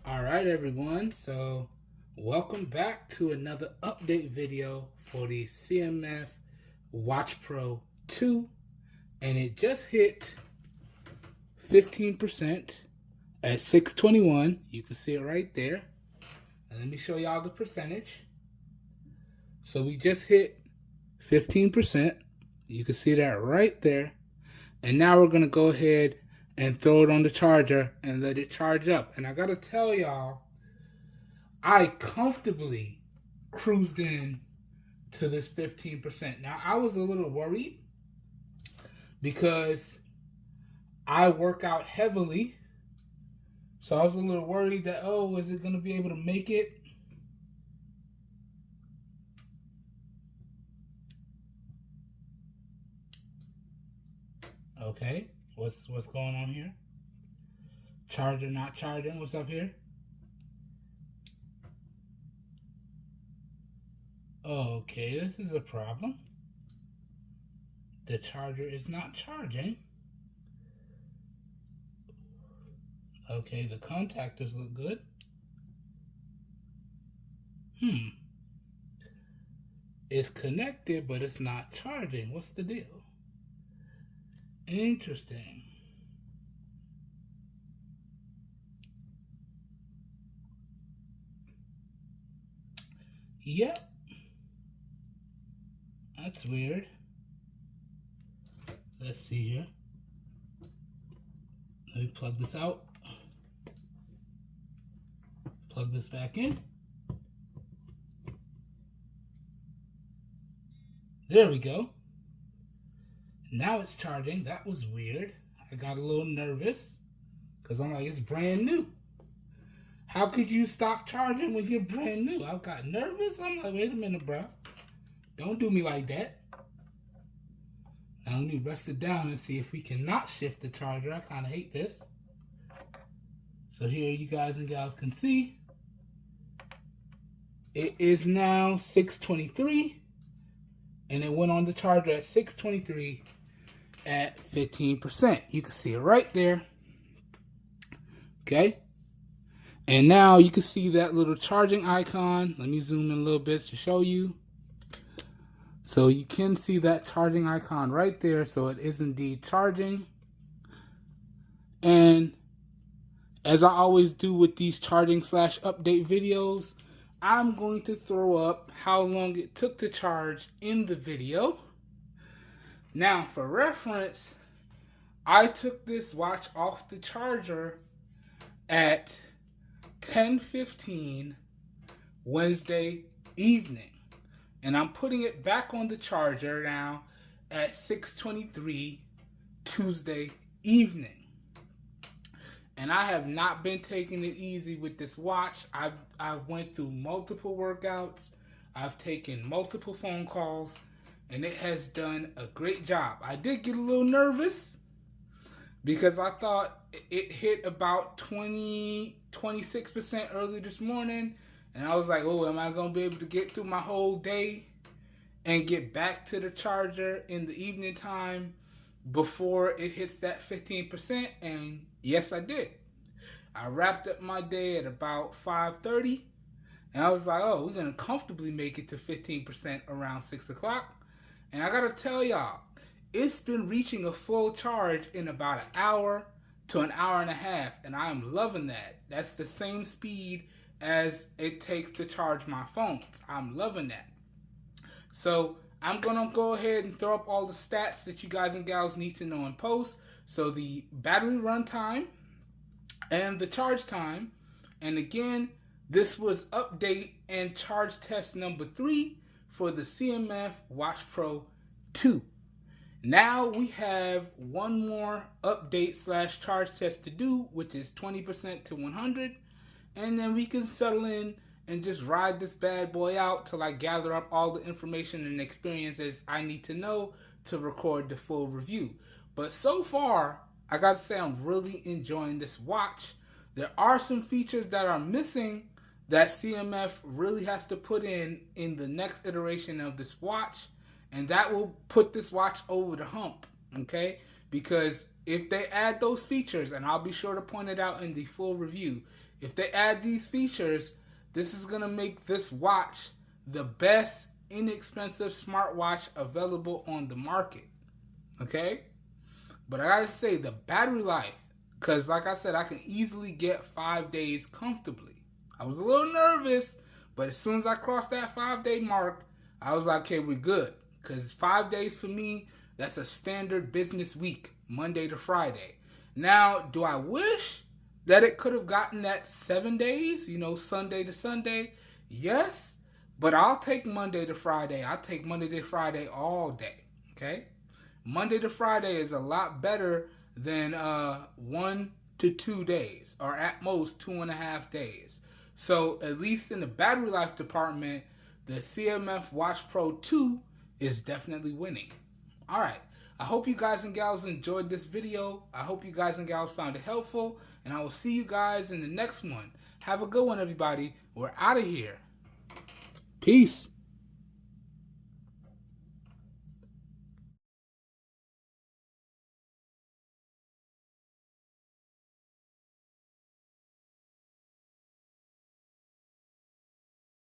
Alright everyone, so welcome back to another update video for the CMF Watch Pro 2, and it just hit 15% at 621. You can see it right there. And let me show y'all the percentage. So we just hit 15%. You can see that right there. And now we're going to go ahead and throw it on the charger and let it charge up. And I gotta tell y'all, I comfortably cruised in to this 15%. Now, I was a little worried because I work out heavily. So I was a little worried that, oh, is it gonna be able to make it? Okay. What's going on here? Charger not charging. What's up here? Okay, this is a problem. The charger is not charging. Okay, the contactors look good. It's connected, but it's not charging. What's the deal? Interesting. Yep. That's weird. Let's see here. Let me plug this out. Plug this back in. There we go. Now it's charging. That was weird. I got a little nervous because I'm like, it's brand new. How could you stop charging when you're brand new? I got nervous. I'm like, wait a minute, bro. Don't do me like that. Now let me rest it down and see if we cannot shift the charger. I kind of hate this. So here you guys and gals can see. It is now 6:23. And it went on the charger at 6:23 at 15%. You can see it right there. Okay. And now you can see that little charging icon. Let me zoom in a little bit to show you. So you can see that charging icon right there. So it is indeed charging. And as I always do with these charging / update videos, I'm going to throw up how long it took to charge in the video. Now, for reference, I took this watch off the charger at 10:15 Wednesday evening. And I'm putting it back on the charger now at 6:23 Tuesday evening. And I have not been taking it easy with this watch. I've went through multiple workouts. I've taken multiple phone calls. And it has done a great job. I did get a little nervous because I thought it hit about 26% early this morning. And I was like, oh, am I going to be able to get through my whole day and get back to the charger in the evening time before it hits that 15%? And yes, I did. I wrapped up my day at about 5:30. And I was like, oh, we're going to comfortably make it to 15% around 6 o'clock. And I gotta tell y'all, it's been reaching a full charge in about an hour to an hour and a half, and I'm loving that. That's the same speed as it takes to charge my phones. I'm loving that. So I'm gonna go ahead and throw up all the stats that you guys and gals need to know in post. So the battery run time and the charge time. And again, this was update and charge test number 3 for the CMF Watch Pro 2. Now we have one more update / charge test to do, which is 20% to 100. And then we can settle in and just ride this bad boy out till I gather up all the information and experiences I need to know to record the full review. But so far, I gotta say I'm really enjoying this watch. There are some features that are missing that CMF really has to put in the next iteration of this watch, and that will put this watch over the hump, okay? Because if they add those features, and I'll be sure to point it out in the full review, If they add these features, this is going to make this watch the best inexpensive smartwatch available on the market. Okay? But I gotta say, the battery life, because like I said, I can easily get 5 days comfortably. I was a little nervous, but as soon as I crossed that 5-day mark, I was like, okay, we're good. Because 5 days for me, that's a standard business week, Monday to Friday. Now, do I wish that it could have gotten that 7 days, Sunday to Sunday? Yes, but I'll take Monday to Friday. I'll take Monday to Friday all day, okay? Monday to Friday is a lot better than 1 to 2 days, or at most 2.5 days. So at least in the battery life department, the CMF Watch Pro 2 is definitely winning. All right. I hope you guys and gals enjoyed this video. I hope you guys and gals found it helpful. And I will see you guys in the next one. Have a good one, everybody. We're out of here. Peace.